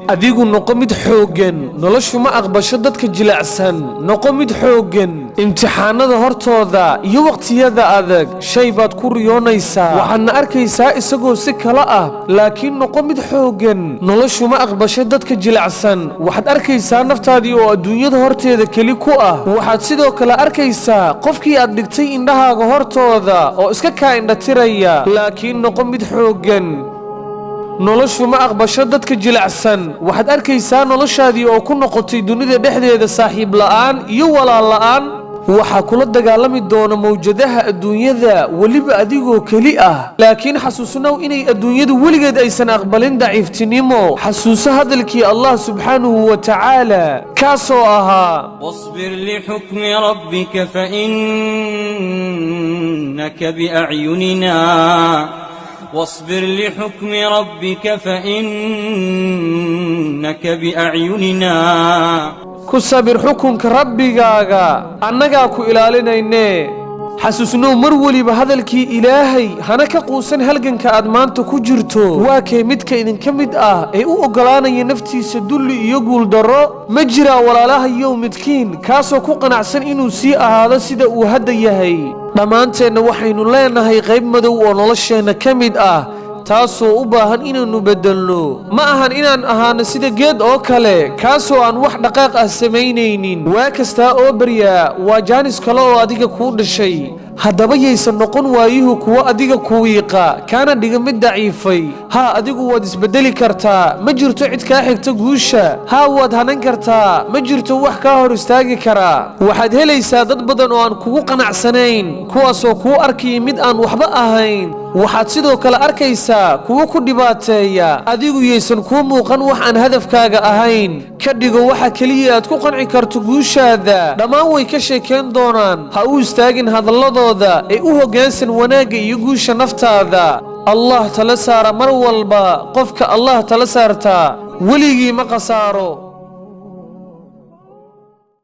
adigu noqo mid xooggan noloshu ma aqbasho dadka jilicsan noqo mid xooggan imtixaanada hortooda iyo waqtiyada adag shay baad ku riyoonaysaa waxaadna arkaysaa isagoo si kala ah laakiin noqo mid xooggan noloshu ma aqbasho dadka jilicsan waxaad arkaysaa naftaadii oo adduunyada horteeda keli ku ah waxaad sidoo kale arkaysaa qofkii aad dhigtay indhahaaga hortooda oo iska kaa indhatiraya laakiin noqo mid xooggan noloshu ma aqbasho dadka jilicsan waxaad arkaysaa noloshaadii oo ku noqotay dunida dhexdeeda saaxiib la'aan iyo walaal la'aan waxaa kula dagaalami doona mawjadaha adduunyada weliba adigoo keli ah laakiin xasuusnow inay adduunyadu weligeed aysan aqbalin daciiftinimo xasuuso hadalkii allah subxaanahu wa tacaala kaasoo ahaa wasbir lixukmi rabbika fainaka biacyunina واصبر لحكم ربك فإنك بأعيننا كصبر حكمك ربigaaga annagaa ku ilaalinayne xasuusnoo mar waliba hadalkii ilaahay hana ka quusan halganka aad maanta ku jirto waa kee midka idinka mid ah ee u ogolaanaya naftiisa dulli iyo guuldaro ma jiraa walaalahayow midkiin kaasoo ku qanacsan inuu sii ahaado sida uu hadda yahay dhammaanteenna waxaynu leenahay qayb madow oo nolosheenna ka mid ah taasoo u baahan inaannu beddelno ma ahan inaan ahaano sida geed oo kale kaasoo aan wax dhaqaaq ah samaynaynin waa kastaa oo baryaa waa jaanis kale oo adiga kuu dhashay haddaba yaysan noqon waayuhu kuwo adiga ku wiiqa kaana dhiga mid daciifay haa adigu waad isbeddeli kartaa ma jirto cid kaa xigta guusha haa waad hanan kartaa ma jirto wax kaa hor istaagi karaa waxaad helaysaa dad badan oo aan kugu qanacsanayn kuwaasoo kuu arkaya mid aan waxba ahayn waxaad sidoo kale arkaysaa kuwo ku dhibaateeya adigu yaysan kuu muuqan wax aan hadafkaaga ahayn ka dhigo waxa keliya aad ku qanci karto guushaada dhammaan way ka sheekeen doonaan ha u istaagin hadalladooda ee u hoggaansan wanaagga iyo guusha naftaada allah tala saara mar walba qofka allah tala saartaa weligii ma khasaaro